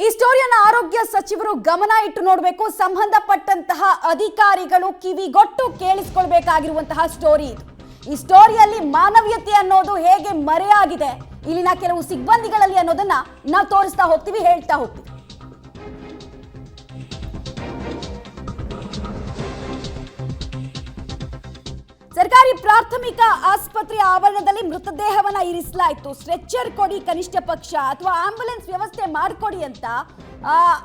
ಈ ಸ್ಟೋರಿಯನ್ನು ಆರೋಗ್ಯ ಸಚಿವರು ಗಮನ ಇಟ್ಟು ನೋಡಬೇಕು. ಸಂಬಂಧಪಟ್ಟಂತಹ ಅಧಿಕಾರಿಗಳು ಕಿವಿಗೊಟ್ಟು ಕೇಳಿಸಿಕೊಳ್ಳಬೇಕಾಗಿರುವಂತಹ ಸ್ಟೋರಿ ಇದು. ಈ ಸ್ಟೋರಿಯಲ್ಲಿ ಮಾನವೀಯತೆ ಅನ್ನೋದು ಹೇಗೆ ಮರೆಯಾಗಿದೆ ಇಲ್ಲಿನ ಕೆಲವು ಸಿಬ್ಬಂದಿಗಳಲ್ಲಿ ಅನ್ನೋದನ್ನ ನಾವು ತೋರಿಸ್ತಾ ಹೋಗ್ತೀವಿ, ಹೇಳ್ತಾ ಹೋಗ್ತೀವಿ. ಸರ್ಕಾರಿ ಪ್ರಾಥಮಿಕ ಆಸ್ಪತ್ರೆಯ ಆವರಣದಲ್ಲಿ ಮೃತದೇಹವನ್ನ ಇರಿಸಲಾಯಿತು. ಸ್ಟ್ರೆಚರ್ ಕೊಡಿ ಕನಿಷ್ಠ ಪಕ್ಷ ಅಥವಾ ಆಂಬ್ಯುಲೆನ್ಸ್ ವ್ಯವಸ್ಥೆ ಮಾಡಿಕೊಡಿ ಅಂತ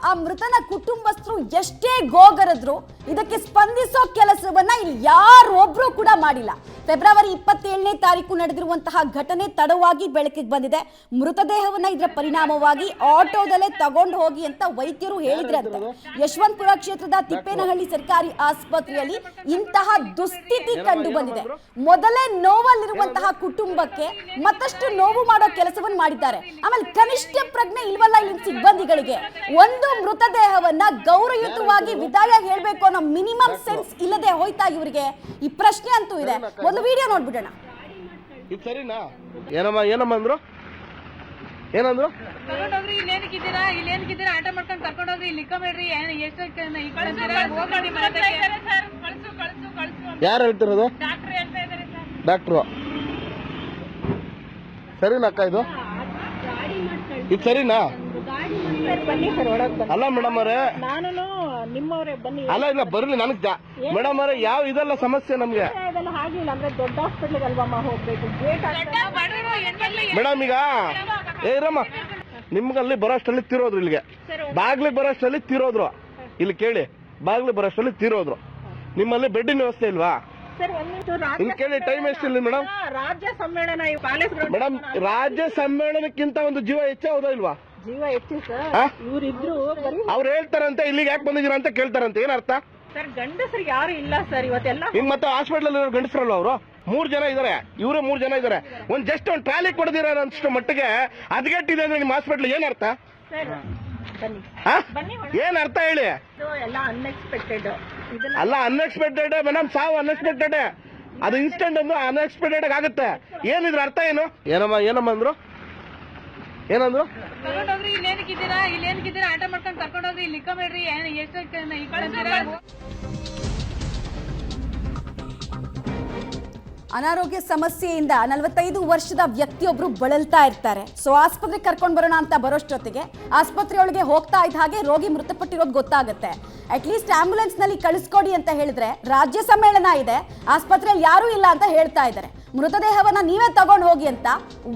ಆ ಮೃತನ ಕುಟುಂಬಸ್ಥರು ಎಷ್ಟೇ ಗೋಗರದ್ರು ಇದಕ್ಕೆ ಸ್ಪಂದಿಸೋ ಕೆಲಸವನ್ನ ಇಲ್ಲಿ ಯಾರೊಬ್ರು ಕೂಡ ಮಾಡಿಲ್ಲ. ಫೆಬ್ರವರಿ 27ನೇ ತಾರೀಕು ನಡೆದಿರುವಂತಹ ಘಟನೆ ತಡವಾಗಿ ಬೆಳಕಿಗೆ ಬಂದಿದೆ. ಮೃತದೇಹವನ್ನ ಇದರ ಪರಿಣಾಮವಾಗಿ ಆಟೋದಲ್ಲೇ ತಗೊಂಡು ಹೋಗಿ ಅಂತ ವೈದ್ಯರು ಹೇಳಿದ್ರಂತೆ. ಯಶವಂತಪುರ ಕ್ಷೇತ್ರದ ತಿಪ್ಪೇನಹಳ್ಳಿ ಸರ್ಕಾರಿ ಆಸ್ಪತ್ರೆಯಲ್ಲಿ ಇಂತಹ ದುಸ್ಥಿತಿ ಕಂಡು ಬಂದಿದೆ. ಮೊದಲೇ ನೋವಲ್ಲಿರುವಂತಹ ಕುಟುಂಬಕ್ಕೆ ಮತ್ತಷ್ಟು ನೋವು ಮಾಡೋ ಕೆಲಸವನ್ನು ಮಾಡಿದ್ದಾರೆ. ಆಮೇಲೆ ಕನಿಷ್ಠ ಪ್ರಜ್ಞೆ ಇಲ್ವಲ್ಲ ಇಲ್ಲಿನ ಸಿಬ್ಬಂದಿಗಳಿಗೆ. ಒಂದು ಮೃತದೇಹವನ್ನ ಗೌರವಯುತವಾಗಿ ವಿದಾಯ ಹೇಳ್ಬೇಕು ಅನ್ನೋ ಮಿನಿಮಮ್ ಸೆನ್ಸ್ ಇಲ್ಲದೆ ಹೋಯ್ತಾ ಇವರಿಗೆ? ಈ ಪ್ರಶ್ನೆ ಅಂತೂ ಇದೆ. ಒಂದು ವಿಡಿಯೋ ನೋಡ್ಬಿಡೋಣ. ಇದು ಸರಿನಾ? ಏನಮ್ಮ ಅಂದ್ರು? ಏನಂದ್ರು? ಕರ್ಕೊಂಡೋಗ್ರಿ, ಇಲ್ಲೇನಕ್ಕಿದ್ದೀರಾ ಆಟ ಮಾಡ್ಕೊಂಡು ಕರ್ಕೊಂಡೋಗ್ರಿ, ಇಲ್ಲಿ ಇಕ್ಕಬೇಡ್ರಿ, ಯಾರು ಹೇಳ್ತಿರೋದು? ಡಾಕ್ಟ್ರು. ಸರಿನಾ ಅಕ್ಕ? ಇದು ಸರಿನಾ? ಅಲ್ಲ ಮೇಡಮ್ ಅವರೇ, ನಿಮ್ಮವರೇ ಬನ್ನಿ. ಅಲ್ಲ ಇಲ್ಲ ಬರ್ಲಿ ನನಗ್ ಮೇಡಮ್ ಅವರೇ, ಯಾವ ಇದೆಲ್ಲ ಸಮಸ್ಯೆ ನಮ್ಗೆ? ಹಾಗಿಲ್ಲ ಅಂದ್ರೆ ದೊಡ್ಡ ಹಾಸ್ಪಿಟಲ್ ಅಲ್ವಮ್ಮ ಹೋಗ್ಬೇಕು. ಮೇಡಮ್ ಈಗ ಇರಮ್ಮ, ನಿಮ್ಗಲ್ಲಿ ಬರೋಷ್ಟಲ್ಲಿ ತೀರೋದ್ರು, ಇಲ್ಲಿಗೆ ಬಾಗ್ಲಿಗೆ ಬರೋಷ್ಟಲ್ಲಿ ತೀರೋದ್ರು. ಇಲ್ಲಿ ಕೇಳಿ, ಬಾಗ್ಲಿಗೆ ಬರೋಷ್ಟಲ್ಲಿ ತೀರೋದ್ರು. ನಿಮ್ಮಲ್ಲಿ ಬೆಡ್ಡಿನ ವ್ಯವಸ್ಥೆ ಇಲ್ವಾ? ಇಲ್ಲಿ ಕೇಳಿ, ಟೈಮ್ ಎಷ್ಟಿಲ್ಲ ಮೇಡಮ್? ರಾಜ್ಯ ಸಮ್ಮೇಳನ ಮೇಡಮ್, ರಾಜ್ಯ ಸಮ್ಮೇಳನಕ್ಕಿಂತ ಒಂದು ಜೀವ ಹೆಚ್ಚು ಹೌದಾ ಇಲ್ವಾ? ಜೀವ ಹೆಚ್ಚು ಸರ್. ಇವರಿದ್ರು ಅವ್ರು ಹೇಳ್ತಾರಂತೆ ಇಲ್ಲಿಗೆ ಯಾಕೆ ಬಂದಿದ್ದೀರಾ ಅಂತ ಕೇಳ್ತಾರಂತೆ. ಏನರ್ಥ? ಸರ್ ಗಂಡಸರು ಯಾರು ಇಲ್ಲ ಸರ್ ಇವತ್ತೆಲ್ಲ. ನಿಮ್ ಮತ್ತೆ ಹಾಸ್ಪಿಟಲ್ ಗಂಡಸರಲ್ಲ ಅವರು? 3 ಜನ ಇದಾರೆ, ಇವ್ರೆ 3 ಜನ ಇದಾರೆ. ಜಸ್ಟ್ ಒಂದು ಟ್ರಾಲಿ ಕೊಡದಿರ ಅಷ್ಟು ಮಟ್ಟಿಗೆ ಅದ್ಗೆಟ್ಟಿದೆ ಅಂದ್ರೆ ನಿಮ್ಮ ಹಾಸ್ಪಿಟಲ್ ಏನರ್ಥ? ಏನ್ ಅರ್ಥ ಹೇಳಿ? ಅನ್ಎಕ್ಸ್ಪೆಕ್ಟೆಡ್ ಅಲ್ಲ, ಅನ್ಎಕ್ಸ್ಪೆಕ್ಟೆಡ್ ಮೇಡಮ್, ಸಾವು ಅನ್ಎಕ್ಸ್ಪೆಕ್ಟೆಡ್. ಅದು ಇನ್ಸ್ಟೆಂಟ್ ಅಂದ್ರೆ ಅನ್ಎಕ್ಸ್ಪೆಕ್ಟೆಡ್ ಆಗುತ್ತೆ. ಏನಿದ್ರ ಅರ್ಥ ಏನು? ಏನಮ್ಮ ಅಂದ್ರು? ಏನಂದ್ರು? ಕರ್ಕೊಂಡೋಗ್ರಿ, ಇಲ್ಲೇನಕ್ಕಿದ್ದೀರಾ ಆಟ ಮಾಡ್ಕೊಂಡು ಕರ್ಕೊಂಡೋಗ್ರಿ, ಇಲ್ಲಿ ಇಕ್ಕಬೇಡ್ರಿ, ಅನಾರೋಗ್ಯ ಸಮಸ್ಯೆಯಿಂದ 45 ವರ್ಷದ ವ್ಯಕ್ತಿಯೊಬ್ರು ಬಳಲ್ತಾ ಇರ್ತಾರೆ. ಸೊ ಆಸ್ಪತ್ರೆಗೆ ಕರ್ಕೊಂಡು ಬರೋಣ ಅಂತ ಬರೋಷ್ಟೊತ್ತಿಗೆ ಆಸ್ಪತ್ರೆಯೊಳಗೆ ಹೋಗ್ತಾ ಇದ್ದ ಹಾಗೆ ರೋಗಿ ಮೃತಪಟ್ಟಿರೋದು ಗೊತ್ತಾಗುತ್ತೆ. ಅಟ್ಲೀಸ್ಟ್ ಆಂಬ್ಯುಲೆನ್ಸ್ ನಲ್ಲಿ ಕಳಿಸ್ಕೊಡಿ ಅಂತ ಹೇಳಿದ್ರೆ ರಾಜ್ಯ ಸಮ್ಮೇಳನ ಇದೆ, ಆಸ್ಪತ್ರೆಯಲ್ಲಿ ಯಾರೂ ಇಲ್ಲ ಅಂತ ಹೇಳ್ತಾ ಇದ್ದಾರೆ. ಮೃತದೇಹವನ್ನ ನೀವೇ ತಗೊಂಡು ಹೋಗಿ ಅಂತ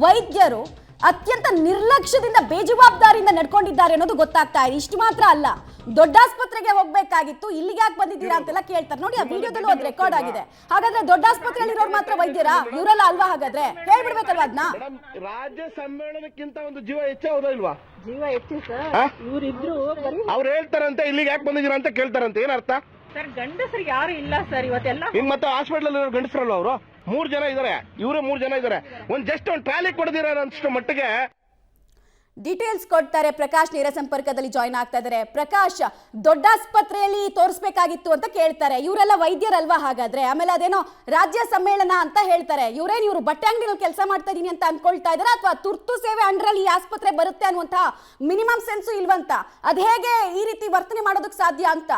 ವೈದ್ಯರು ಅತ್ಯಂತ ನಿರ್ಲಕ್ಷ್ಯದಿಂದ ಬೇಜವಾಬ್ದಾರಿಯಿಂದ ನಡ್ಕೊಂಡಿದ್ದಾರೆ ಅನ್ನೋದು ಗೊತ್ತಾಗ್ತಾ ಇದೆ. ಇಷ್ಟು ಮಾತ್ರ ಅಲ್ಲ, ದೊಡ್ಡ ಆಸ್ಪತ್ರೆಗೆ ಹೋಗ್ಬೇಕಾಗಿತ್ತು, ಇಲ್ಲಿಗೆ ಯಾಕೆ ಬಂದಿದ್ದೀರಾ ಅಂತೆಲ್ಲ ಕೇಳ್ತಾರೆ. ನೋಡಿ, ಆ ವಿಡಿಯೋದಲ್ಲೂ ಅದು ರೆಕಾರ್ಡ್ ಆಗಿದೆ. ಹಾಗಾದ್ರೆ ದೊಡ್ಡ ಆಸ್ಪತ್ರೆಯಲ್ಲಿ ಇರೋರು ಮಾತ್ರ ವೈದ್ಯರಾ? ಇವರೆಲ್ಲ ಅಲ್ವಾ? ಹಾಗಾದ್ರೆ ಹೇಳ್ಬಿಡ್ಬೇಕಲ್ವಾ ಅದನ್ನ? ರಾಜ್ಯ ಸಮ್ಮೇಳನಕ್ಕಿಂತ ಒಂದು ಜೀವ ಹೆಚ್ಚು ಹೌದಾ ಇಲ್ವಾ? ಜೀವ ಹೆಚ್ಚು ಸರ್. ಇವರಿದ್ರು ಅವ್ರು ಹೇಳ್ತಾರಂತೆ ಇಲ್ಲಿಗೆ ಯಾಕೆ ಬಂದಿದ್ದೀರಾ ಅಂತ ಕೇಳ್ತಾರಂತೆ. ಏನರ್ಥ? ಸರ್ ಗಂಡಸರು ಯಾರು ಇಲ್ಲ ಸರ್ ಇವತ್ತೆಲ್ಲ. ನಿಮ್ ಮತ್ತೆ ಹಾಸ್ಪಿಟಲ್ ಗಂಡಸರಲ್ಲ ಅವರು? 3 ಜನ ಇದಾರೆ, ಇವ್ರೆ 3 ಜನ ಇದಾರೆ. ಜಸ್ಟ್ ಒಂದು ಟ್ರಾಲಿ ಕೊಡದಿರ ಅಷ್ಟು ಮಟ್ಟಿಗೆ ಡೀಟೇಲ್ಸ್ ಕೊಡ್ತಾರೆ. ಪ್ರಕಾಶ್ ನೇರ ಸಂಪರ್ಕದಲ್ಲಿ ಜಾಯ್ನ್ ಆಗ್ತಾ ಇದ್ದಾರೆ. ಪ್ರಕಾಶ್, ದೊಡ್ಡ ಆಸ್ಪತ್ರೆಯಲ್ಲಿ ತೋರಿಸಬೇಕಾಗಿತ್ತು ಅಂತ ಕೇಳ್ತಾರೆ. ಇವರೆಲ್ಲ ವೈದ್ಯರಲ್ವಾ ಹಾಗಾದ್ರೆ? ಆಮೇಲೆ ಅದೇನೋ ರಾಜ್ಯ ಸಮ್ಮೇಳನ ಅಂತ ಹೇಳ್ತಾರೆ. ಇವರು ಬಟ್ಟೆ ಅಂಗಡಿಯಲ್ಲಿ ಕೆಲಸ ಮಾಡ್ತಾ ಇದೀನಿ ಅಂತ ಅನ್ಕೊಳ್ತಾ ಇದಾರೆ, ಅಥವಾ ತುರ್ತು ಸೇವೆ ಅಂಡರಲ್ಲಿ ಈ ಆಸ್ಪತ್ರೆ ಬರುತ್ತೆ ಅನ್ನುವಂತಹ ಮಿನಿಮಮ್ ಸೆನ್ಸು ಇಲ್ವಂತ? ಅದ್ ಹೇಗೆ ಈ ರೀತಿ ವರ್ತನೆ ಮಾಡೋದಕ್ಕೆ ಸಾಧ್ಯ ಅಂತ?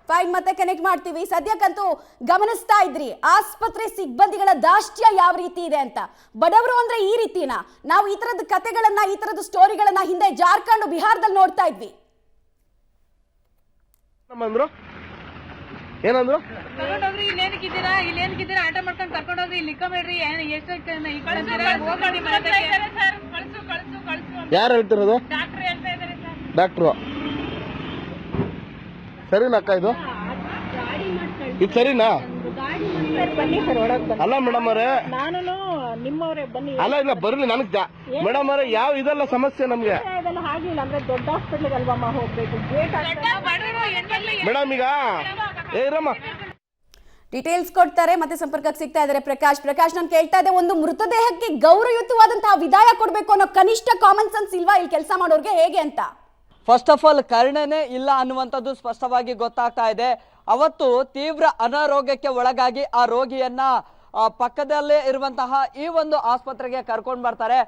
ಫೈನ್, ಮತ್ತೆ ಕನೆಕ್ಟ್ ಮಾಡ್ತೀವಿ. ಸದ್ಯಕ್ಕಂತೂ ಗಮನಿಸ್ತಾ ಇದ್ರಿ ಆಸ್ಪತ್ರೆ ಸಿಬ್ಬಂದಿಗಳ ದಾಷ್ಟ್ಯ ಯಾವ ರೀತಿ ಇದೆ ಅಂತ. ಬಡವರು ಅಂದ್ರೆ ಈ ರೀತಿನಾ? ನಾವು ಈ ತರದ ಕಥೆಗಳನ್ನ, ಈ ತರದ ಸ್ಟೋರಿಗಳನ್ನ ಹಿಂದೆ ಜಾರ್ಖಂಡ್, ಬಿಹಾರದಲ್ಲಿ ನೋಡ್ತಾ ಇದ್ವಿ. ಏನಂದ್ರು? ಕರ್ಕೊಂಡೋಗ್ರಿ, ಇಲ್ಲೇನಕ್ಕಿದ್ದೀರಾ ಆಟ ಮಾಡ್ಕೊಂಡು ಕರ್ಕೊಂಡೋಗ್ರಿ, ಇಲ್ಲಿ ಇಕ್ಕಬೇಡ್ರಿ, ಯಾರು ಹೇಳ್ತಿರೋದು? ಡಾಕ್ಟ್ರು. ಸರಿನಾ ಅಕ್ಕ? ಇದು ಸರಿನಾ? ಅಲ್ಲ ಮೇಡಮ್ ಅವರೇ, ನಿಮ್ಮವರೇ ಬನ್ನಿ. ಅಲ್ಲ ಇಲ್ಲ ಬರ್ಲಿ ನನಗ್ ಮೇಡಮ್ ಅವರೇ, ಯಾವ ಇದೆಲ್ಲ ಸಮಸ್ಯೆ ನಮ್ಗೆ? ಹಾಗಿಲ್ಲ ಅಂದ್ರೆ ದೊಡ್ಡ ಹಾಸ್ಪಿಟಲ್ ಅಲ್ವಮ್ಮ ಹೋಗ್ಬೇಕು. ಮೇಡಮ್ ಈಗ ಇರಮ್ಮ, ಡೀಟೇಲ್ಸ್ ಕೊಡ್ತಾರೆ, ಮತ್ತೆ ಸಂಪರ್ಕಕ್ಕೆ ಸಿಗ್ತಾ ಇದ್ದಾರೆ ಪ್ರಕಾಶ್, ನಾನು ಕೇಳ್ತಾ ಇದ್ದೆ, ಒಂದು ಮೃತದೇಹಕ್ಕೆ ಗೌರವಯುತವಾದಂತಹ ವಿದಾಯ ಕೊಡಬೇಕು ಅನ್ನೋ ಕನಿಷ್ಠ ಕಾಮನ್ ಸೆನ್ಸ್ ಇಲ್ವಾ ಇಲ್ಲಿ ಕೆಲಸ ಮಾಡೋರ್ಗೆ? ಹೇಗೆ ಅಂತ? ಫಸ್ಟ್ ಆಫ್ ಆಲ್ ಕರುಣೆನೇ ಇಲ್ಲ ಅನ್ನುವಂಥದ್ದು ಸ್ಪಷ್ಟವಾಗಿ ಗೊತ್ತಾಗ್ತಾ ಇದೆ. ಅವತ್ತು ತೀವ್ರ ಅನಾರೋಗ್ಯಕ್ಕೆ ಒಳಗಾಗಿ ಆ ರೋಗಿಯನ್ನ ಪಕ್ಕದಲ್ಲೇ ಇರುವಂತಹ ಈ ಒಂದು ಆಸ್ಪತ್ರೆಗೆ ಕರ್ಕೊಂಡು ಬರ್ತಾರೆ.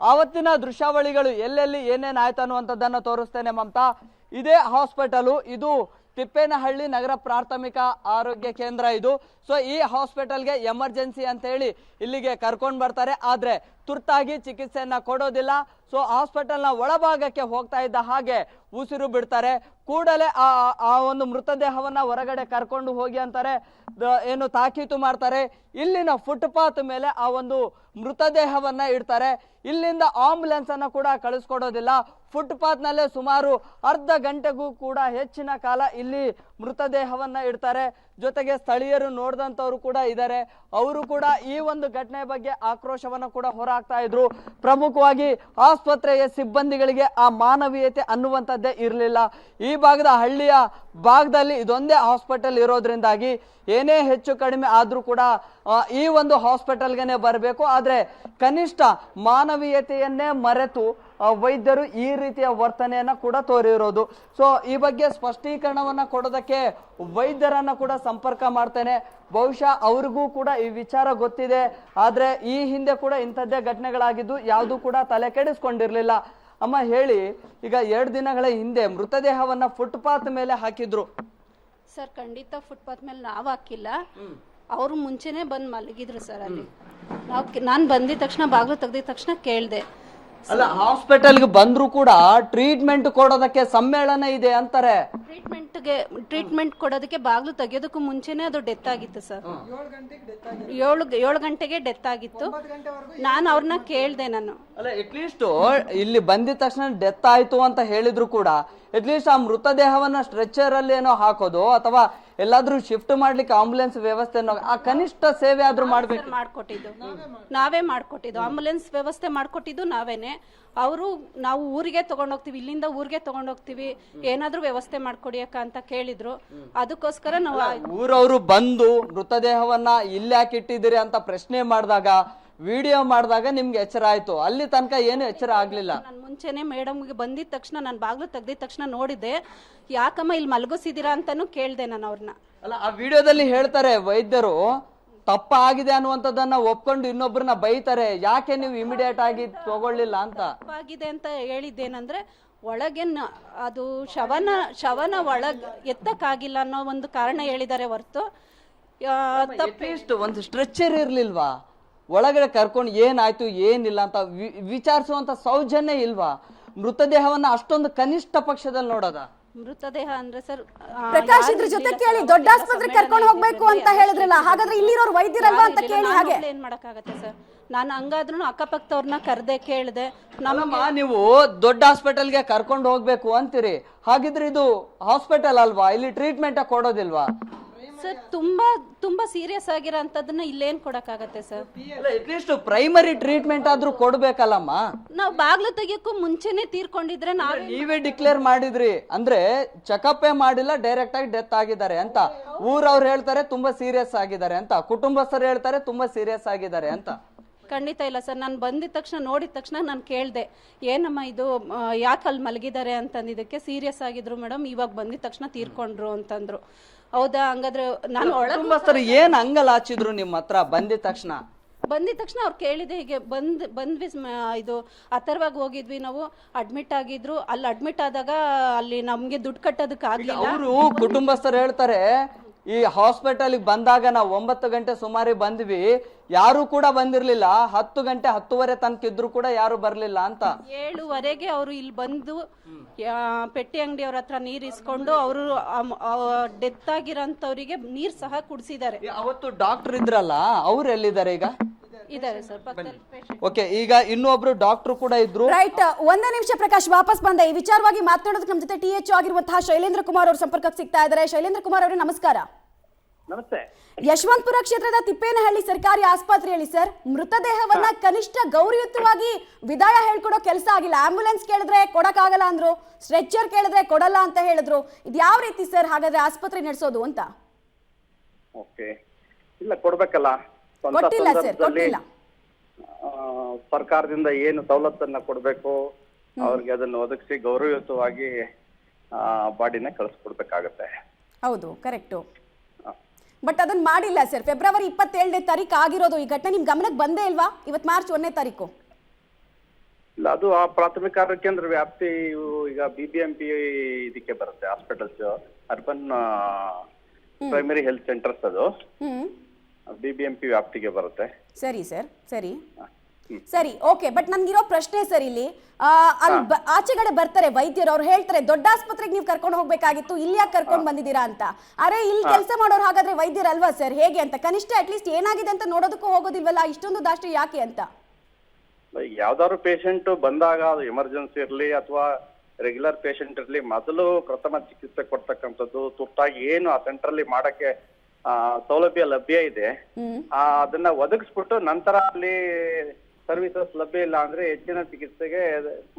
ಆವತ್ತಿನ ದೃಶ್ಯಾವಳಿಗಳು ಎಲ್ಲೆಲ್ಲಿ ಏನೇನು ಆಯ್ತು ಅನ್ನುವಂಥದ್ದನ್ನು ತೋರಿಸ್ತೇನೆ ಮಮತಾ. ಇದೇ ಹಾಸ್ಪಿಟಲು, ಇದು ತಿಪ್ಪೇನಹಳ್ಳಿ ನಗರ ಪ್ರಾಥಮಿಕ ಆರೋಗ್ಯ ಕೇಂದ್ರ ಇದು. ಸೊ ಈ ಹಾಸ್ಪಿಟಲ್ಗೆ ಎಮರ್ಜೆನ್ಸಿ ಅಂತ ಹೇಳಿ ಇಲ್ಲಿಗೆ ಕರ್ಕೊಂಡು ಬರ್ತಾರೆ, ಆದ್ರೆ ತುರ್ತಾಗಿ ಚಿಕಿತ್ಸೆಯನ್ನ ಕೊಡೋದಿಲ್ಲ. ಸೊ ಹಾಸ್ಪಿಟಲ್ನ ಒಳಭಾಗಕ್ಕೆ ಹೋಗ್ತಾ ಇದ್ದ ಹಾಗೆ ಉಸಿರು ಬಿಡ್ತಾರೆ. ಕೂಡಲೇ ಆ ಒಂದು ಮೃತದೇಹವನ್ನ ಹೊರಗಡೆ ಕರ್ಕೊಂಡು ಹೋಗಿ ಅಂತಾರೆ, ಏನು ತಾಕೀತು ಮಾಡ್ತಾರೆ. ಇಲ್ಲಿನ ಫುಟ್ಪಾತ್ ಮೇಲೆ ಆ ಒಂದು ಮೃತದೇಹವನ್ನ ಇಡ್ತಾರೆ. ಇಲ್ಲಿಂದ ಆಂಬುಲೆನ್ಸ್ ಅನ್ನ ಕೂಡ ಕಳಿಸ್ಕೊಡೋದಿಲ್ಲ. ಫುಟ್ಪಾತ್ ನಲ್ಲೇ ಸುಮಾರು ಅರ್ಧ ಗಂಟೆಗೂ ಕೂಡ ಹೆಚ್ಚಿನ ಕಾಲ ಇಲ್ಲಿ ಮೃತದೇಹವನ್ನ ಇಡ್ತಾರೆ. ಜೊತೆಗೆ ಸ್ಥಳೀಯರು ನೋಡಿದಂಥವ್ರು ಕೂಡ ಇದ್ದಾರೆ. ಅವರು ಕೂಡ ಈ ಒಂದು ಘಟನೆ ಬಗ್ಗೆ ಆಕ್ರೋಶವನ್ನ ಕೂಡ ಹೊರಹಾಕ್ತಾ ಇದ್ರು. ಪ್ರಮುಖವಾಗಿ ಆಸ್ಪತ್ರೆಯ ಸಿಬ್ಬಂದಿಗಳಿಗೆ ಆ ಮಾನವೀಯತೆ ಅನ್ನುವಂಥದ್ದೇ ಇರಲಿಲ್ಲ. ಈ ಭಾಗದ ಹಳ್ಳಿಯ ಭಾಗದಲ್ಲಿ ಇದೊಂದೇ ಹಾಸ್ಪಿಟಲ್ ಇರೋದ್ರಿಂದಾಗಿ ಏನೇ ಹೆಚ್ಚು ಕಡಿಮೆ ಆದ್ರೂ ಕೂಡ ಈ ಒಂದು ಹಾಸ್ಪಿಟಲ್ಗೆನೆ ಬರಬೇಕು. ಆದ್ರೆ ಕನಿಷ್ಠ ಮಾನವೀಯತೆಯನ್ನೇ ಮರೆತು ವೈದ್ಯರು ಈ ರೀತಿಯ ವರ್ತನೆಯನ್ನ ಕೂಡ ತೋರಿರೋದು. ಸೊ ಈ ಬಗ್ಗೆ ಸ್ಪಷ್ಟೀಕರಣವನ್ನ ಕೊಡೋದಕ್ಕೆ ವೈದ್ಯರನ್ನ ಕೂಡ ಸಂಪರ್ಕ ಮಾಡ್ತೇನೆ. ಬಹುಶಃ ಅವ್ರಿಗೂ ಕೂಡ ಈ ವಿಚಾರ ಗೊತ್ತಿದೆ, ಆದ್ರೆ ಈ ಹಿಂದೆ ಕೂಡ ಇಂಥದ್ದೇ ಘಟನೆಗಳಾಗಿದ್ದು ಯಾವುದು ಕೂಡ ತಲೆ ಕೆಡಿಸ್ಕೊಂಡಿರ್ಲಿಲ್ಲ. ಅಮ್ಮ ಹೇಳಿ, ಈಗ 2 ದಿನಗಳ ಹಿಂದೆ ಮೃತದೇಹವನ್ನ ಫುಟ್ಪಾತ್ ಮೇಲೆ ಹಾಕಿದ್ರು. ಸರ್ ಖಂಡಿತ ಫುಟ್ಪಾತ್ ಮೇಲೆ ನಾವು ಹಾಕಿಲ್ಲ, ಅವರು ಮುಂಚೆನೆ ಬಂದು ಮಲಗಿದ್ರು ಸರ್ ಅಲ್ಲಿ. ನಾನು ಬಂದಿದ ತಕ್ಷಣ ಬಾಗಿಲು ತೆಗ್ದಿದ ತಕ್ಷಣ ಕೇಳಿದೆ. ಅಲ್ಲ, ಹಾಸ್ಪಿಟಲ್ಗೆ ಬಂದ್ರು ಕೂಡ ಟ್ರೀಟ್ಮೆಂಟ್ ಕೊಡೋದಕ್ಕೆ ಸಮ್ಮೇಳನ ಇದೆ ಅಂತಾರೆ. ಟ್ರೀಟ್ಮೆಂಟ್ ಕೊಡೋದಕ್ಕೆ ಬಾಗಿಲು ತೆಗಿಯೋದಕ್ಕೂ ಮುಂಚೆನೆ ಅದು ಡೆತ್ ಆಗಿತ್ತು ಸರ್. 7 ಗಂಟೆಗೆ ಡೆತ್ ಆಗಿತ್ತು. ನಾನು ಅವ್ರನ್ನ ಕೇಳ್ದೆ. ನಾನು ಅಲ್ಲ, ಅಟ್ಲೀಸ್ಟ್ ಇಲ್ಲಿ ಬಂದಿದ ತಕ್ಷಣ ಡೆತ್ ಆಯ್ತು ಅಂತ ಹೇಳಿದ್ರು ಕೂಡ ಅಟ್ಲೀಸ್ಟ್ ಆ ಮೃತದೇಹವನ್ನ ಸ್ಟ್ರೆಚರ್ ಅಲ್ಲಿ ಏನೋ ಹಾಕೋದು ಅಥವಾ ಎಲ್ಲಾದ್ರೂ ಶಿಫ್ಟ್ ಮಾಡ್ಲಿಕ್ಕೆ ಆಂಬುಲೆನ್ಸ್ ವ್ಯವಸ್ಥೆ ಆ ಕನಿಷ್ಠ ಸೇವೆ ಆದ್ರೂ ನಾವೇ ಮಾಡ್ಕೊಟ್ಟಿದ್ದು. ಆಂಬುಲೆನ್ಸ್ ವ್ಯವಸ್ಥೆ ಮಾಡ್ಕೊಟ್ಟಿದ್ದು ನಾವೇನೆ. ಅವರು ನಾವು ಊರಿಗೆ ತಗೊಂಡೋಗ್ತೀವಿ, ಇಲ್ಲಿಂದ ಊರಿಗೆ ತಗೊಂಡೋಗ್ತೀವಿ, ಏನಾದ್ರೂ ವ್ಯವಸ್ಥೆ ಮಾಡ್ಕೊಡಿಯಕ್ಕ ಅಂತ ಕೇಳಿದ್ರು. ಅದಕ್ಕೋಸ್ಕರ ನಾವು ಊರವರು ಬಂದು ಮೃತದೇಹವನ್ನ ಇಲ್ಲಿ ಯಾಕೆ ಇಟ್ಟಿದ್ದೀರಿ ಅಂತ ಪ್ರಶ್ನೆ ಮಾಡಿದಾಗ, ವಿಡಿಯೋ ಮಾಡಿದಾಗ ನಿಮ್ಗೆ ಎಚ್ಚರ ಆಯ್ತು. ಅಲ್ಲಿ ತನಕ ಏನು ಎಚ್ಚರ ಆಗ್ಲಿಲ್ಲ. ನಾನು ಮುಂಚೆನೆ ಮೇಡಮ್ಗೆ ಬಂದಿದ ತಕ್ಷಣ ನಾನು ಬಾಗಿಲು ತೆಗ್ದಿದ ತಕ್ಷಣ ನೋಡಿದೆ. ಯಾಕಮ್ಮ ಇಲ್ಲಿ ಮಲಗಿಸಿದೀರಾ ಅಂತಾನು ಕೇಳ್ದೆ ನಾನು ಅವ್ರನ್ನ. ಅಲ್ಲ, ಆ ವಿಡಿಯೋದಲ್ಲಿ ಹೇಳ್ತಾರೆ ವೈದ್ಯರು ತಪ್ಪ ಆಗಿದೆ ಅನ್ನುವಂಥದ್ದನ್ನ ಒಪ್ಕೊಂಡು ಇನ್ನೊಬ್ಬರನ್ನ ಬೈತಾರೆ, ಯಾಕೆ ನೀವು ಇಮಿಡಿಯೇಟ್ ಆಗಿ ತಗೊಳ್ಳಿಲ್ಲ ಅಂತ. ತಪ್ಪಾಗಿದೆ ಅಂತ ಹೇಳಿದ್ದೇನಂದ್ರೆ ಒಳಗೆ ಅದು ಶವನ ಒಳಗ್ ಎತ್ತಕ್ಕಾಗಿಲ್ಲ ಅನ್ನೋ ಒಂದು ಕಾರಣ ಹೇಳಿದ್ದಾರೆ ಹೊರತು ಅಟ್ಲೀಸ್ಟ್ ಒಂದು ಸ್ಟ್ರೆಚರ್ ಇರ್ಲಿಲ್ವಾ ಒಳಗಡೆ ಕರ್ಕೊಂಡು ಏನಾಯ್ತು ಏನಿಲ್ಲ ಅಂತ ವಿಚಾರಿಸುವಂತ ಸೌಜನ್ಯ ಇಲ್ವಾ? ಮೃತದೇಹವನ್ನ ಅಷ್ಟೊಂದು ಕನಿಷ್ಠ ಪಕ್ಷದಲ್ಲಿ ನೋಡೋದ? ಮೃತದೇಹ ಅಂದ್ರೆ ಸರ್ ಪ್ರಕಾಶ್ ಇದ್ರ ಜೊತೆ ಕೇಳಿ, ದೊಡ್ಡ ಆಸ್ಪತ್ರೆಗೆ ಕರ್ಕೊಂಡು ಹೋಗ್ಬೇಕು ಅಂತ ಹೇಳಿದ್ರಲ್ಲ, ಹಾಗಾದ್ರೆ ಇಲ್ಲಿರೋರು ವೈದ್ಯರಲ್ವಾ ಅಂತ ಕೇಳಿ. ಹಾಗೆ ಏನ್ ಮಾಡಕ್ಕಾಗತ್ತೆ ಸರ್? ನಾನು ಹಂಗಾದ್ರೂ ಅಕ್ಕಪಕ್ಕದವ್ರನ್ನ ಕರೆದೆ ಕೇಳಿದೆ. ನಮ್ಮಮ್ಮ ನೀವು ದೊಡ್ಡ ಹಾಸ್ಪಿಟಲ್ಗೆ ಕರ್ಕೊಂಡು ಹೋಗ್ಬೇಕು ಅಂತೀರಿ, ಹಾಗಿದ್ರೆ ಇದು ಹಾಸ್ಪಿಟಲ್ ಅಲ್ವಾ? ಇಲ್ಲಿ ಟ್ರೀಟ್ಮೆಂಟ್ ಕೊಡೋದಿಲ್ವಾ ಸರ್? ತುಂಬಾ ಸೀರಿಯಸ್ ಆಗಿರೋ ಅಂತದನ್ನ ಇಲ್ಲೇನ್ ಕೊಡಕ್ಕಾಗತ್ತೆ ಸರ್? ಅಟ್ಲೀಸ್ಟ್ ಪ್ರೈಮರಿ ಟ್ರೀಟ್ಮೆಂಟ್ ಆದ್ರೂ ಕೊಡ್ಬೇಕಲ್ಲಮ್ಮ. ನಾವು ಬಾಗ್ಲು ತೆಗಿಯಕ್ಕೂ ಮುಂಚೆನೆ ತೀರ್ಕೊಂಡಿದ್ರೆ ನೀವೇ ಡಿಕ್ಲೇರ್ ಮಾಡಿದ್ರಿ ಅಂದ್ರೆ ಚೆಕಪ್ ಮಾಡಿಲ್ಲ, ಡೈರೆಕ್ಟ್ ಆಗಿ ಡೆತ್ ಆಗಿದ್ದಾರೆ ಅಂತ. ಊರವ್ರು ಹೇಳ್ತಾರೆ ತುಂಬಾ ಸೀರಿಯಸ್ ಆಗಿದ್ದಾರೆ ಅಂತ, ಕುಟುಂಬಸ್ಥರು ಹೇಳ್ತಾರೆ ತುಂಬಾ ಸೀರಿಯಸ್ ಆಗಿದ್ದಾರೆ ಅಂತ. ಖಂಡಿತ ಇಲ್ಲ ಸರ್. ನಾನು ಬಂದಿದ ತಕ್ಷಣ ನೋಡಿದ ತಕ್ಷಣ ನಾನು ಕೇಳಿದೆ, ಏನಮ್ಮ ಇದು ಯಾಕೆ ಅಲ್ಲಿ ಮಲಗಿದ್ದಾರೆ ಅಂತಂದಿದ್ದಕ್ಕೆ ಸೀರಿಯಸ್ ಆಗಿದ್ರು ಮೇಡಮ್, ಇವಾಗ ಬಂದಿದ ತಕ್ಷಣ ತೀರ್ಕೊಂಡ್ರು ಅಂತಂದ್ರು. ಹೌದಾ? ಹಂಗಾದ್ರೆ ನಾನು ಕುಟುಂಬಸ್ಥರು ಏನ್ ಅಂಗಲ್ ಹಾಚಿದ್ರು ನಿಮ್ಮ ಹತ್ರ ಬಂದಿದ ತಕ್ಷಣ? ಅವ್ರು ಕೇಳಿದೆ, ಹೀಗೆ ಬಂದ್ವಿ ಇದು ಅಥರ್ವಾಗಿ ಹೋಗಿದ್ವಿ ನಾವು, ಅಡ್ಮಿಟ್ ಆಗಿದ್ರು. ಅಲ್ಲಿ ಅಡ್ಮಿಟ್ ಆದಾಗ ಅಲ್ಲಿ ನಮ್ಗೆ ದುಡ್ಡು ಕಟ್ಟೋದಕ್ಕೆ ಆಗ್ಲಿಲ್ಲ. ಅವರು ಕುಟುಂಬಸ್ಥರು ಹೇಳ್ತಾರೆ, ಈ ಹಾಸ್ಪಿಟಲ್ಗೆ ಬಂದಾಗ ನಾವು 9 ಗಂಟೆ ಸುಮಾರು ಬಂದ್ವಿ, ಯಾರು ಕೂಡ ಬಂದಿರ್ಲಿಲ್ಲ. 10 ಗಂಟೆ 10:30 ತನಕ ಇದ್ರು ಕೂಡ ಯಾರು ಬರ್ಲಿಲ್ಲ ಅಂತ. 7:30ಗೆ ಅವರು ಇಲ್ಲಿ ಬಂದು ಪೆಟ್ಟಿ ಅಂಗಡಿ ಅವ್ರ ಹತ್ರ ನೀರ್ ಇಸ್ಕೊಂಡು ಅವರು ಡೆತ್ ಆಗಿರೋಂಥವ್ರಿಗೆ ನೀರ್ ಸಹ ಕುಡಿಸಿದ್ದಾರೆ. ಅವತ್ತು ಡಾಕ್ಟರ್ ಇದ್ರಲ್ಲ, ಅವ್ರು ಎಲ್ಲಿದ್ದಾರೆ ಈಗ? ಇದಾರೆ ಸರ್ ಪಕ್ಕದಲ್ಲಿ. ಓಕೆ, ಈಗ ಇನ್ನೊಬ್ರು ಡಾಕ್ಟರ್ ಕೂಡ ಇದ್ರು. ರೈಟ್, ಒಂದೇ ನಿಮಿಷ ಪ್ರಕಾಶ್, ವಾಪಸ್ ಬಂದೆ. ಈ ವಿಚಾರವಾಗಿ ಮಾತನಾಡೋದಕ್ಕೆ ನಮ್ಮ ಜೊತೆ THO ಆಗಿರುವಂತಹ ಶೈಲೇಂದ್ರ ಕುಮಾರ್ ಅವರು ಸಂಪರ್ಕಕ್ಕೆ ಸಿಗ್ತಾ ಇದ್ದಾರೆ. ಶೈಲೇಂದ್ರ ಕುಮಾರ್ ಅವರೇ ನಮಸ್ಕಾರ. ನಮಸ್ತೆ. ಯಶವಂತಪುರ ಕ್ಷೇತ್ರದ ತಿಪ್ಪೇನಹಳ್ಳಿ ಸರ್ಕಾರಿ ಆಸ್ಪತ್ರೆಯಲ್ಲಿ ಸರ್ ಮೃತದೇಹವನ್ನ ಕನಿಷ್ಠ ಗೌರವಯುತವಾಗಿ ವಿದಾಯ ಹೇಳ್ಕೊಡೋ ಕೆಲಸ ಆಗಿಲ್ಲ. ಆಂಬ್ಯುಲೆನ್ಸ್ ಕೇಳಿದ್ರೆ ಕೊಡಕ್ಕಾಗಲ್ಲ ಅಂದ್ರು, ಸ್ಟ್ರೆಚರ್ ಕೇಳಿದ್ರೆ ಕೊಡಲ್ಲ ಅಂತ ಹೇಳಿದ್ರು. ಇದು ಯಾವ ರೀತಿ ಸರ್ ಹಾಗಾದ್ರೆ ಆಸ್ಪತ್ರೆ ನಡೆಸೋದು ಅಂತ? ಓಕೆ, ಇಲ್ಲ ಕೊಡ್ಬೇಕಲ್ಲ. ಕೊಟ್ಟಿಲ್ಲ ಸರ್, ಕೊಟ್ಟಿಲ್ಲ. ಸರ್ಕಾರದಿಂದ ಏನು ಸವಲತ್ತನ್ನ ಕೊಡ್ಬೇಕು ಅವ್ರಿಗೆ ಅದನ್ನು ಒದಗಿಸಿ ಗೌರವಯುತವಾಗಿ ಬಾಡಿನ ಕಳಿಸ್ಕೊಡ್ಬೇಕಾಗತ್ತೆ. ಹೌದು, ಕರೆಕ್ಟು. ಬಟ್ ಅದನ್ನ ಮಾಡಿಲ್ಲ ಸರ್. ಫೆಬ್ರವರಿ 27ನೇ ತಾರೀಕು ಆಗಿರೋದು ಈ ಘಟನೆ. ನಿಮ್ ಗಮನಕ್ಕೆ ಬಂದೇ ಇಲ್ವಾ? ಇವತ್ತು ಮಾರ್ಚ್ 1ನೇ ತಾರೀಕು. ಇಲ್ಲ, ಅದು ಆ ಪ್ರಾಥಮಿಕ ಆರೋಗ್ಯ ಕೇಂದ್ರ ವ್ಯಾಪ್ತಿ ಈಗ BBMP ಇದಕ್ಕೆ ಬರುತ್ತೆ, hospitals urban primary health centres, ಅದು ಹ್ಮ್ BBMP ವ್ಯಾಪ್ತಿಗೆ ಬರುತ್ತೆ. ಸರಿ ಸರ್, ಸರಿ ಸರಿ, ಓಕೆ. ಬಟ್ ನನ್ಗಿರೋ ಪ್ರಶ್ನೆ ಸರ್, ಇಲ್ಲಿ ಅಲ್ಲಿ ಆಚೆಗಡೆ ಬರ್ತಾರೆ ವೈದ್ಯರು, ಅವ್ರು ಹೇಳ್ತಾರೆ ದೊಡ್ಡ ಆಸ್ಪತ್ರೆಗೆ ನೀವು ಕರ್ಕೊಂಡು ಹೋಗ್ಬೇಕಾಗಿತ್ತು, ಇಲ್ಲಿ ಯಾಕೆ ಕರ್ಕೊಂಡು ಬಂದಿದ್ದೀರಾ ಅಂತ. ಅರೆ ಇಲ್ಲಿ ಕೆಲಸ ಮಾಡೋರು ಹಾಗಾದ್ರೆ ವೈದ್ಯರಲ್ವಾ ಸರ್, ಹೇಗೆ ಅಂತ ಕನಿಷ್ಠ ಅಟ್ಲೀಸ್ಟ್ ಏನಾಗಿದೆ ಅಂತ ನೋಡೋದಕ್ಕೂ ಹೋಗೋದಿಲ್ವಲ್ಲ, ಇಷ್ಟೊಂದು ದಾಷ್ಟ್ಯ ಯಾಕೆ ಅಂತ. ಯಾವ್ದಾದ್ರು ಪೇಷಂಟ್ ಬಂದಾಗ, ಅದು ಎಮರ್ಜೆನ್ಸಿ ಇರಲಿ ಅಥವಾ ರೆಗ್ಯುಲರ್ ಪೇಷಂಟ್ ಇರಲಿ, ಮೊದಲು ಪ್ರಥಮ ಚಿಕಿತ್ಸೆ ಕೊಡ್ತಕ್ಕಂಥದ್ದು, ತುರ್ತಾಗಿ ಏನು ಆ ಸೆಂಟ್ರಲ್ಲಿ ಮಾಡಕ್ಕೆ ಸೌಲಭ್ಯ ಲಭ್ಯ ಇದೆ ಅದನ್ನ ಒದಗಿಸ್ಬಿಟ್ಟು ನಂತರ ಅಲ್ಲಿ ಸರ್ವಿಸಸ್ ಲಭ್ಯ ಇಲ್ಲ ಅಂದ್ರೆ ಹೆಚ್ಚಿನ ಚಿಕಿತ್ಸೆಗೆ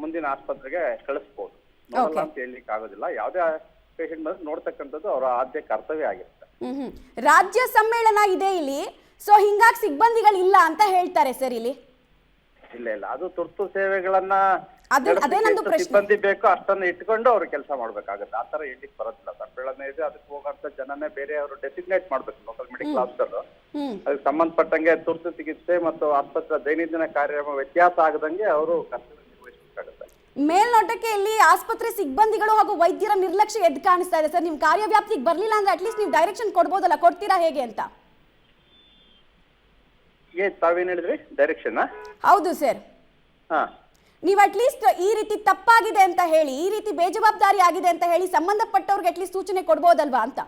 ಮುಂದಿನ ಆಸ್ಪತ್ರೆಗೆ ಕಳಿಸ್ಬೋದು. ಅಂತ ಹೇಳಲಿಕ್ಕೆ ಆಗೋದಿಲ್ಲ. ಯಾವುದೇ ಪೇಷಂಟ್ ಬಂದು ನೋಡ್ತಕ್ಕಂಥದ್ದು ಅವರ ಆದ್ಯ ಕರ್ತವ್ಯ ಆಗಿರುತ್ತೆ. ರಾಜ್ಯ ಸಮ್ಮೇಳನ ಇದೆ ಇಲ್ಲಿ, ಸೊ ಹಿಂಗಾಗಿ ಸಿಬ್ಬಂದಿಗಳಿಲ್ಲ ಅಂತ ಹೇಳ್ತಾರೆ ಸರ್ ಇಲ್ಲಿ. ಇಲ್ಲ, ಅದು ತುರ್ತು ಸೇವೆಗಳನ್ನ ಅದೇ ನಂದು ಪ್ರಶ್ನೆ. ಸಿಬ್ಬಂದಿ ಬೇಕು ಅಷ್ಟನ್ನ ಇಟ್ಕೊಂಡು ಅವ್ರು ಕೆಲಸ ಮಾಡ್ಬೇಕಾಗುತ್ತೆ. ಆತರ ಹೇಳಿಕ್ ಬರೋದಿಲ್ಲ. ಸಮ್ಮೇಳನ ಇದೆ, ಅದಕ್ಕೆ ಹೋಗಂತ ಜನನೇ ಬೇರೆ ಅವರು ಡೆಸಿಗ್ನೇಟ್ ಮಾಡ್ಬೇಕು, ಲೋಕಲ್ ಮೆಡಿಕಲ್ ಆಫೀಸರ್. ಅದಕ್ಕೆ ಸಂಬಂಧಪಟ್ಟಂಗೆ ತುರ್ತು ಚಿಕಿತ್ಸೆ ಮತ್ತು ಆಸ್ಪತ್ರೆ ದೈನಂದಿನ ಕಾರ್ಯಕ್ರಮ ವ್ಯತ್ಯಾಸ ಆಗದಂಗೆ ಅವರು ಕರ್ತವ್ಯ ನಿರ್ವಹಿಸಬೇಕಾಗುತ್ತೆ. ಮೇಲ್ನೋಟಕ್ಕೆ ಇಲ್ಲಿ ಆಸ್ಪತ್ರೆ ಸಿಬ್ಬಂದಿಗಳು ಹಾಗೂ ವೈದ್ಯರ ನಿರ್ಲಕ್ಷ್ಯ ಎದ್ದು ಕಾಣಿಸ್ತಾ ಇದೆ ಸರ್. ನಿಮ್ ಕಾರ್ಯವ್ಯಾಪ್ತಿಗೆ ಬರ್ಲಿಲ್ಲ ಅಂದ್ರೆ ಅಟ್ಲೀಸ್ಟ್ ನೀವು ಡೈರೆಕ್ಷನ್ ಕೊಡ್ಬೋದಲ್ಲ, ಕೊಡ್ತೀರಾ ಹೇಗೆ ಅಂತ? ತಾವೇನ್ ಹೇಳಿದ್ರಿ? ಡೈರೆಕ್ಷನ್? ಹೌದು ಸರ್. ನೀವು ಅಟ್ಲೀಸ್ಟ್ ಈ ರೀತಿ ತಪ್ಪಾಗಿದೆ ಅಂತ ಹೇಳಿ, ಈ ರೀತಿ ಬೇಜವಾಬ್ದಾರಿ ಆಗಿದೆ ಅಂತ ಹೇಳಿ ಸಂಬಂಧಪಟ್ಟವ್ರಿಗೆ ಅಟ್ಲೀಸ್ಟ್ ಸೂಚನೆ ಕೊಡ್ಬೋದಲ್ವಾ ಅಂತ.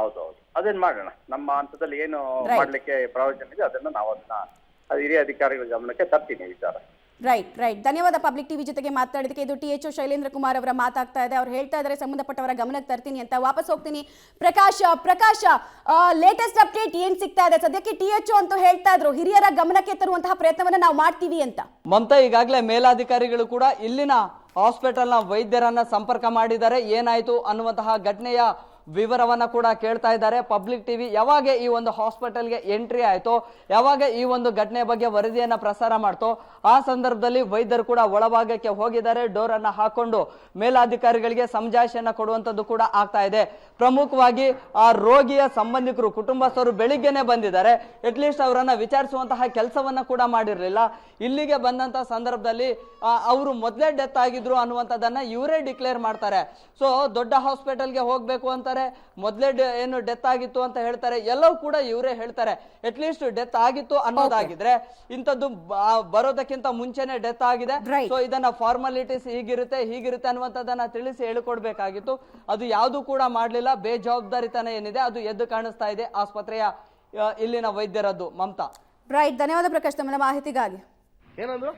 ಹೌದೌದು, ಅದೇನ್ ಮಾಡೋಣ. ನಮ್ಮ ಹಂತದಲ್ಲಿ ಏನು ಮಾಡ್ಲಿಕ್ಕೆ ಪ್ರಾವಿಷನ್ ಇದೆ ಅದನ್ನ ನಾವು ಅದನ್ನ ಹಿರಿಯ ಅಧಿಕಾರಿಗಳ ಗಮನಕ್ಕೆ ತರ್ತೀನಿ ವಿಚಾರ. ರೈಟ್. ಧನ್ಯವಾದ ಪಬ್ಲಿಕ್ ಟಿವಿ ಜೊತೆಗೆ ಮಾತಾಡಿದಕ್ಕೆ. ಇದು THO ಶೈಲೇಂದ್ರ ಕುಮಾರ್ ಅವರ ಮಾತಾಗ್ತಾ ಇದೆ. ಅವ್ರು ಹೇಳ್ತಾ ಇದ್ದಾರೆ ಸಂಬಂಧಪಟ್ಟವರ ಗಮನಕ್ಕೆ ತರ್ತೀನಿ ಅಂತ. ವಾಪಸ್ ಹೋಗ್ತೀನಿ ಪ್ರಕಾಶ್, ಲೇಟೆಸ್ಟ್ ಅಪ್ಡೇಟ್ ಏನ್ ಸಿಗ್ತಾ ಇದೆ ಸದ್ಯಕ್ಕೆ? THO ಅಂತೂ ಹೇಳ್ತಾ ಇದ್ರು ಹಿರಿಯರ ಗಮನಕ್ಕೆ ತರುವಂತಹ ಪ್ರಯತ್ನವನ್ನ ನಾವು ಮಾಡ್ತೀವಿ ಅಂತ. ಮಮತಾ, ಈಗಾಗಲೇ ಮೇಲಾಧಿಕಾರಿಗಳು ಕೂಡ ಇಲ್ಲಿನ ಹಾಸ್ಪಿಟಲ್ನ ವೈದ್ಯರನ್ನ ಸಂಪರ್ಕ ಮಾಡಿದ್ದಾರೆ. ಏನಾಯ್ತು ಅನ್ನುವಂತಹ ಘಟನೆಯ ವಿವರವನ್ನ ಕೂಡ ಕೇಳ್ತಾ ಇದ್ದಾರೆ. ಪಬ್ಲಿಕ್ ಟಿವಿ ಯಾವಾಗ ಈ ಒಂದು ಹಾಸ್ಪಿಟಲ್ಗೆ ಎಂಟ್ರಿ ಆಯ್ತೋ, ಯಾವಾಗ ಈ ಒಂದು ಘಟನೆ ಬಗ್ಗೆ ವರದಿಯನ್ನ ಪ್ರಸಾರ ಮಾಡ್ತೋ, ಆ ಸಂದರ್ಭದಲ್ಲಿ ವೈದ್ಯರು ಕೂಡ ಒಳಭಾಗಕ್ಕೆ ಹೋಗಿದ್ದಾರೆ. ಡೋರ್ ಅನ್ನ ಹಾಕೊಂಡು ಮೇಲಾಧಿಕಾರಿಗಳಿಗೆ ಸಮಜಾಯಿಷಿಯನ್ನ ಕೊಡುವಂತದ್ದು ಕೂಡ ಆಗ್ತಾ ಇದೆ. ಪ್ರಮುಖವಾಗಿ ಆ ರೋಗಿಯ ಸಂಬಂಧಿಕರು, ಕುಟುಂಬಸ್ಥರು ಬೆಳಿಗ್ಗೆನೆ ಬಂದಿದ್ದಾರೆ. ಅಟ್ಲೀಸ್ಟ್ ಅವರನ್ನ ವಿಚಾರಿಸುವಂತಹ ಕೆಲಸವನ್ನ ಕೂಡ ಮಾಡಿರ್ಲಿಲ್ಲ. ಇಲ್ಲಿಗೆ ಬಂದಂತ ಸಂದರ್ಭದಲ್ಲಿ ಅವರು ಮೊದಲೇ ಡೆತ್ ಆಗಿದ್ರು ಅನ್ನುವಂಥದ್ದನ್ನ ಇವರೇ ಡಿಕ್ಲೇರ್ ಮಾಡ್ತಾರೆ. ಸೊ ದೊಡ್ಡ ಹಾಸ್ಪಿಟಲ್ಗೆ ಹೋಗ್ಬೇಕು ಅಂತಾರೆ, ಮೊದಲೇ ಏನು ಡೆತ್ ಆಗಿತ್ತು ಅಂತ ಹೇಳ್ತಾರೆ, ಎಲ್ಲವೂ ಕೂಡ ಇವರೇ ಹೇಳ್ತಾರೆ. ಅಟ್ಲೀಸ್ಟ್ ಡೆತ್ ಆಗಿತ್ತು ಅನ್ನೋದಾಗಿದ್ರೆ ಇಂಥದ್ದು ಬರೋದಕ್ಕಿಂತ ಮುಂಚೆನೆ ಡೆತ್ ಆಗಿದೆ, ಸೊ ಇದನ್ನ ಫಾರ್ಮಾಲಿಟೀಸ್ ಹೀಗಿರುತ್ತೆ ಅನ್ನುವಂಥದ್ದನ್ನ ತಿಳಿಸಿ ಹೇಳಿಕೊಡ್ಬೇಕಾಗಿತ್ತು. ಅದು ಯಾವುದು ಕೂಡ ಮಾಡ್ಲಿಲ್ಲ. ಬೇಜವಾಬ್ದಾರಿತನ ಏನಿದೆ ಅದು ಎದ್ದು ಕಾಣಿಸ್ತಾ ಇದೆ ಆಸ್ಪತ್ರೆಯ ಇಲ್ಲಿನ ವೈದ್ಯರದ್ದು. ಮಮತಾ. ರೈಟ್. ಧನ್ಯವಾದ ಪ್ರಕಾಶ್ ತಮ್ಮ ಮಾಹಿತಿಗಾಗಿ. ಏನಂದ್ರು?